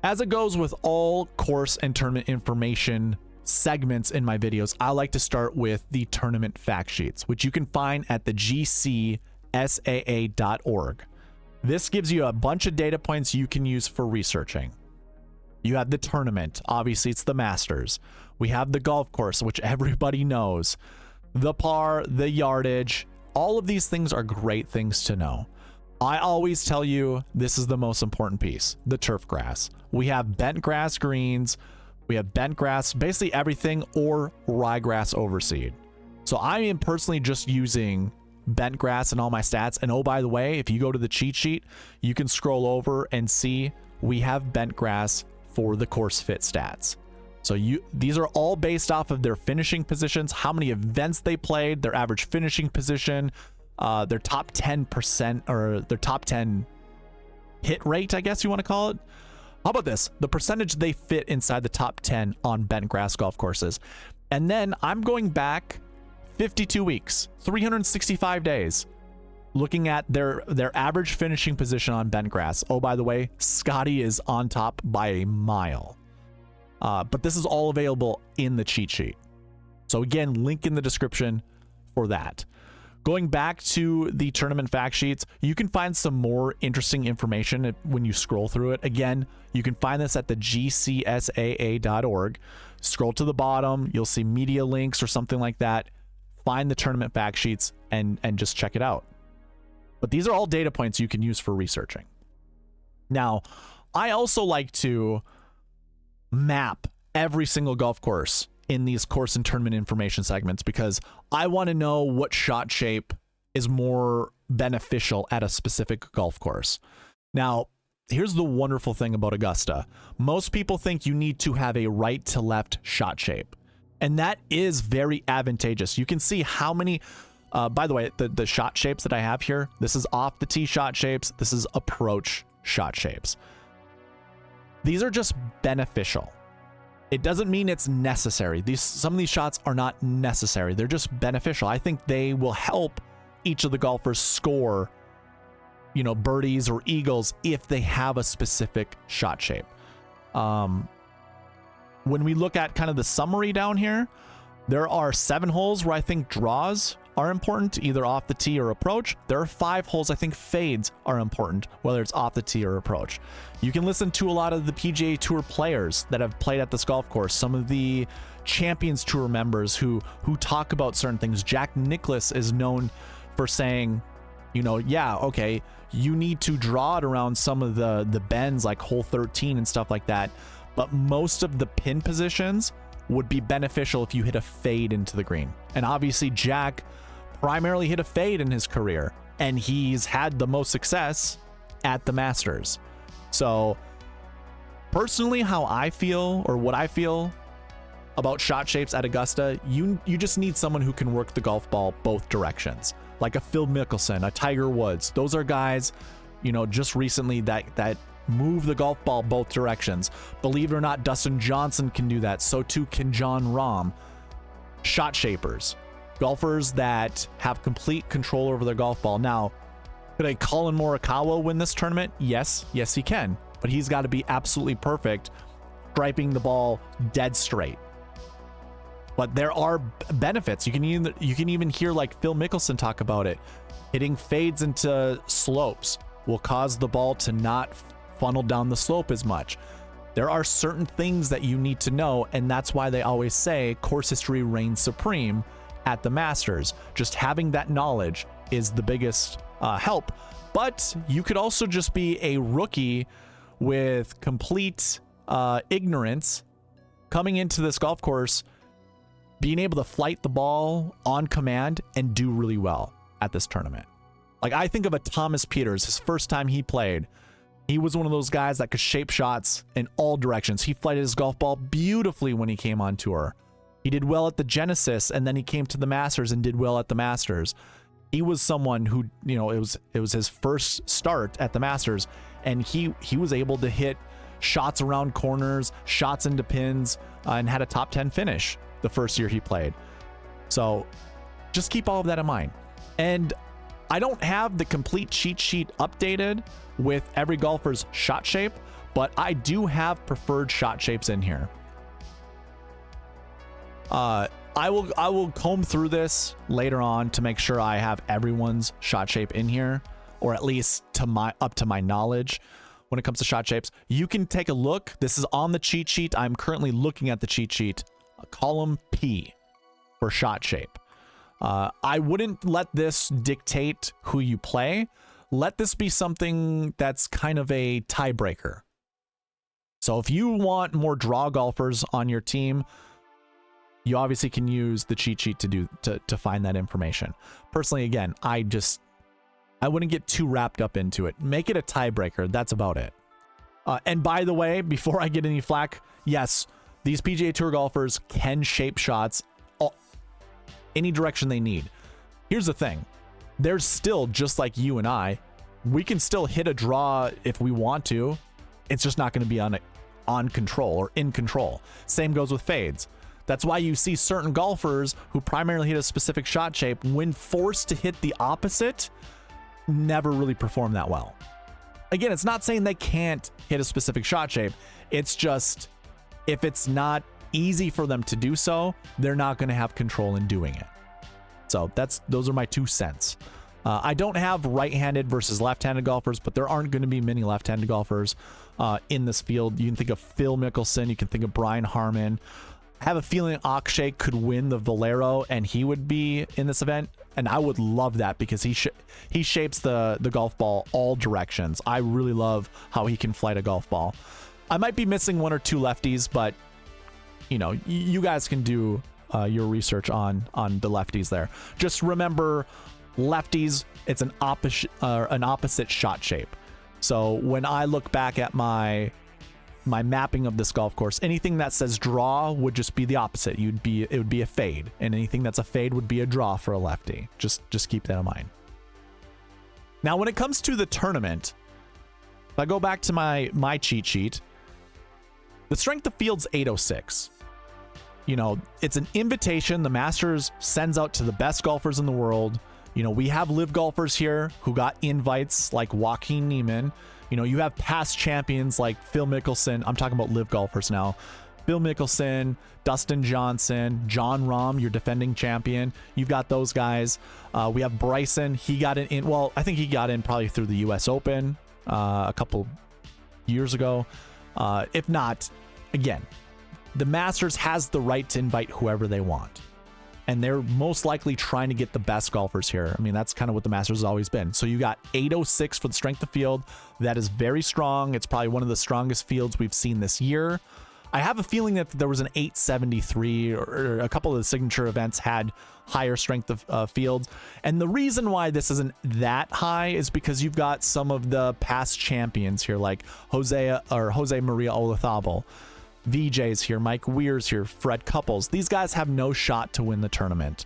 As it goes with all course and tournament information segments in my videos, I like to start with the tournament fact sheets, which you can find at the gcsaa.org. This gives you a bunch of data points you can use for researching. You have the tournament, obviously it's the Masters. We have the golf course, which everybody knows, the par, the yardage. All of these things are great things to know. I always tell you this is the most important piece, the turf grass. We have bent grass greens, we have bent grass, basically everything, or ryegrass overseed. So I am personally just using bent grass in all my stats. And oh, by the way, if you go to the cheat sheet, you can scroll over and see we have bent grass for the course fit stats. So these are all based off of their finishing positions, how many events they played, their average finishing position, their top 10% or their top 10 hit rate, I guess you want to call it. How about this? The percentage they fit inside the top 10 on bent grass golf courses. And then I'm going back 52 weeks, 365 days, looking at their average finishing position on bent grass. Oh, by the way, Scotty is on top by a mile. But this is all available in the cheat sheet. So again, link in the description for that. Going back to the tournament fact sheets, you can find some more interesting information when you scroll through it. Again, you can find this at the gcsaa.org. Scroll to the bottom, you'll see media links or something like that. Find the tournament fact sheets and just check it out. But these are all data points you can use for researching. Now, I also like to map every single golf course in these course and tournament information segments because I want to know what shot shape is more beneficial at a specific golf course. Now, here's the wonderful thing about Augusta. Most people think you need to have a right to left shot shape, and that is very advantageous. You can see how many, by the way, the shot shapes that I have here, this is off the tee shot shapes, this is approach shot shapes. These are just beneficial. It doesn't mean it's necessary. Some of these shots are not necessary. They're just beneficial. I think they will help each of the golfers score, you know, birdies or eagles if they have a specific shot shape. When we look at kind of the summary down here, there are 7 holes where I think draws are important, either off the tee or approach. There are 5 holes I think fades are important, whether it's off the tee or approach. You can listen to a lot of the PGA Tour players that have played at this golf course, some of the Champions Tour members who talk about certain things. Jack Nicklaus is known for saying, you know, yeah, okay, you need to draw it around some of the bends like hole 13 and stuff like that, but most of the pin positions would be beneficial if you hit a fade into the green. And obviously Jack primarily hit a fade in his career, and he's had the most success at the Masters. So personally, how I feel, or what I feel about shot shapes at Augusta, you just need someone who can work the golf ball both directions, like a Phil Mickelson, a Tiger Woods. Those are guys, you know, just recently that move the golf ball both directions. Believe it or not, Dustin Johnson can do that. So too can John Rahm. Shot shapers, golfers that have complete control over their golf ball. Now, could a Colin Morikawa win this tournament? Yes, he can, but he's got to be absolutely perfect, striping the ball dead straight. But there are benefits. You can even hear like Phil Mickelson talk about it. Hitting fades into slopes will cause the ball to not funnel down the slope as much. There are certain things that you need to know, and that's why they always say course history reigns supreme at the Masters. Just having that knowledge is the biggest help. But you could also just be a rookie with complete ignorance coming into this golf course, being able to flight the ball on command and do really well at this tournament. Like, I think of a Thomas Pieters, his first time he played, he was one of those guys that could shape shots in all directions. He flighted his golf ball beautifully when he came on tour. He did well at the Genesis, and then he came to the Masters and did well at the Masters. He was someone who, you know, it was his first start at the Masters, and he was able to hit shots around corners, shots into pins, and had a top 10 finish the first year he played. So just keep all of that in mind. And I don't have the complete cheat sheet updated with every golfer's shot shape, but I do have preferred shot shapes in here. I will comb through this later on to make sure I have everyone's shot shape in here, or at least up to my knowledge when it comes to shot shapes. You can take a look. This is on the cheat sheet. I'm currently looking at the cheat sheet, column P for shot shape. I wouldn't let this dictate who you play. Let this be something that's kind of a tiebreaker. So if you want more draw golfers on your team, you obviously can use the cheat sheet to find that information. Personally, again, I wouldn't get too wrapped up into it. Make it a tiebreaker. That's about it. And by the way, before I get any flack, yes, these PGA Tour golfers can shape shots any direction they need. Here's the thing. There's still, just like you and I, we can still hit a draw if we want to. It's just not going to be on control or in control. Same goes with fades. That's why you see certain golfers who primarily hit a specific shot shape, when forced to hit the opposite, never really perform that well. Again, it's not saying they can't hit a specific shot shape. It's just, if it's not easy for them to do so, they're not going to have control in doing it. So those are my 2 cents. I don't have right-handed versus left-handed golfers, but there aren't going to be many left-handed golfers in this field. You can think of Phil Mickelson. You can think of Brian Harmon. I have a feeling Akshay could win the Valero, and he would be in this event. And I would love that because he shapes the golf ball all directions. I really love how he can flight a golf ball. I might be missing 1 or 2 lefties, but you know, you guys can do your research on the lefties there. Just remember, lefties, it's an opposite shot shape. So when I look back at my mapping of this golf course, anything that says draw would just be the opposite. It would be a fade, and anything that's a fade would be a draw for a lefty. Just keep that in mind. Now, when it comes to the tournament, if I go back to my cheat sheet, the strength of field's 806. You know, it's an invitation the Masters sends out to the best golfers in the world. You know, we have live golfers here who got invites like Joaquin Niemann. You know, you have past champions like Phil Mickelson. I'm talking about live golfers now. Phil Mickelson, Dustin Johnson, John Rahm, your defending champion. You've got those guys. We have Bryson. He got in. Well, I think he got in probably through the U.S. Open a couple years ago. If not, again, the Masters has the right to invite whoever they want. And they're most likely trying to get the best golfers here. I mean, that's kind of what the Masters has always been. So you got 806 for the strength of field. That is very strong. It's probably one of the strongest fields we've seen this year. I have a feeling that there was an 873 or a couple of the signature events had higher strength of fields. And the reason why this isn't that high is because you've got some of the past champions here, like Jose Maria Olazabal. VJ's here, Mike Weir's here, Fred Couples. These guys have no shot to win the tournament.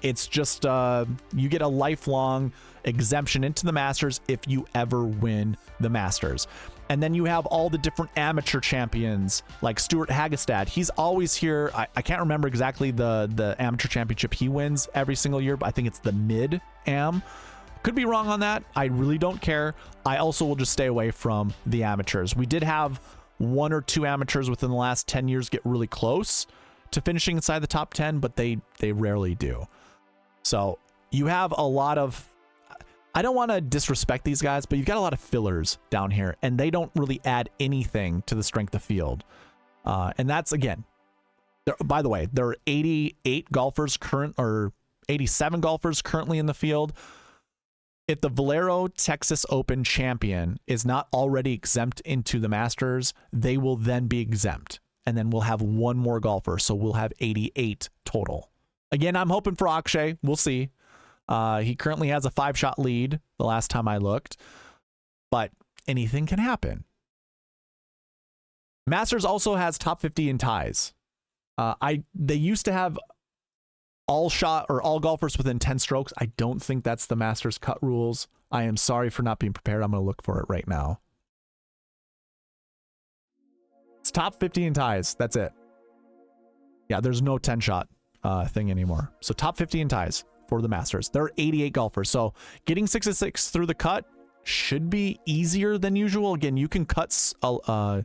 It's just you get a lifelong exemption into the Masters if you ever win the Masters. And then you have all the different amateur champions like Stuart Hagestad. He's always here. I can't remember exactly the amateur championship he wins every single year, but I think it's the mid-am. Could be wrong on that. I really don't care. I also will just stay away from the amateurs. We did have 1 or 2 amateurs within the last 10 years get really close to finishing inside the top 10, but they rarely do. So you have a lot of, I don't want to disrespect these guys, but you've got a lot of fillers down here, and they don't really add anything to the strength of field. And that's, again, by the way, there are 88 golfers or 87 golfers currently in the field. If the Valero Texas Open champion is not already exempt into the Masters, they will then be exempt. And then we'll have 1 more golfer. So we'll have 88 total. Again, I'm hoping for Akshay. We'll see. He currently has a 5-shot lead the last time I looked. But anything can happen. Masters also has top 50 in ties. They used to have all golfers within 10 strokes. I don't think that's the Masters cut rules. I am sorry for not being prepared. I'm going to look for it right now. It's top 50 in ties. That's it. Yeah, there's no 10-shot thing anymore. So top 50 in ties. for the Masters. There are 88 golfers, so getting 6 of 6 through the cut should be easier than usual. Again, you can cut a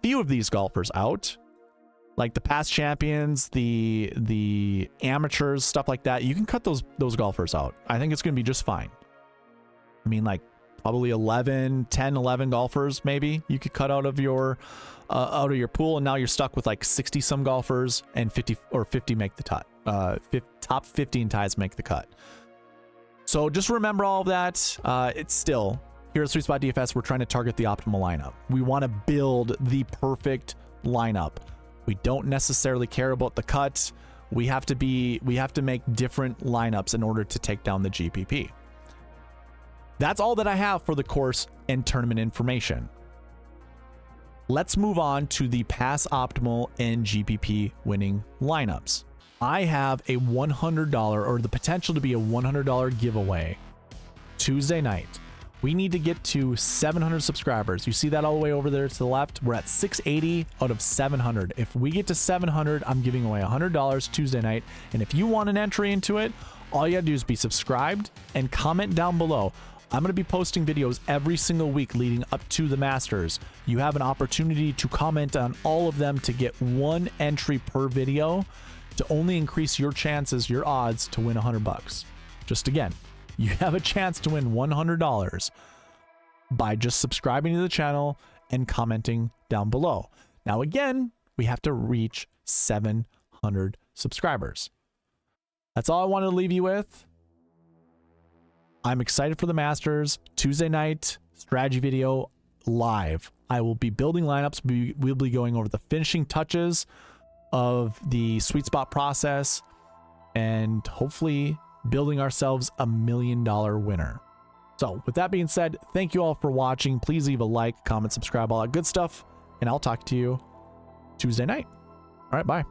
few of these golfers out, like the past champions, the amateurs, stuff like that. You can cut those golfers out. I think it's going to be just fine. I mean, like probably 11 golfers maybe you could cut out of your pool, and now you're stuck with like 60 some golfers, and 50 make the cut. Top 15 ties make the cut. So just remember all of that. It's still here at Sweet Spot DFS, we're trying to target the optimal lineup. We want to build the perfect lineup. We don't necessarily care about the cut. We have to make different lineups in order to take down the GPP. That's all that I have for the course and tournament information. Let's move on to the pass optimal and GPP winning lineups. I have a $100 or the potential to be a $100 giveaway Tuesday night. We need to get to 700 subscribers. You see that all the way over there to the left? We're at 680 out of 700. If we get to 700, I'm giving away $100 Tuesday night. And if you want an entry into it, all you gotta do is be subscribed and comment down below. I'm going to be posting videos every single week leading up to the Masters. You have an opportunity to comment on all of them to get one entry per video to only increase your chances, your odds to win $100. Just again, you have a chance to win $100 by just subscribing to the channel and commenting down below. Now again, we have to reach 700 subscribers. That's all I wanted to leave you with. I'm excited for the Masters. Tuesday night, strategy video live. I will be building lineups. We'll be going over the finishing touches of the sweet spot process and hopefully building ourselves a $1 million winner. So with that being said, thank you all for watching. Please leave a like, comment, subscribe, all that good stuff, and I'll talk to you Tuesday night. All right, bye.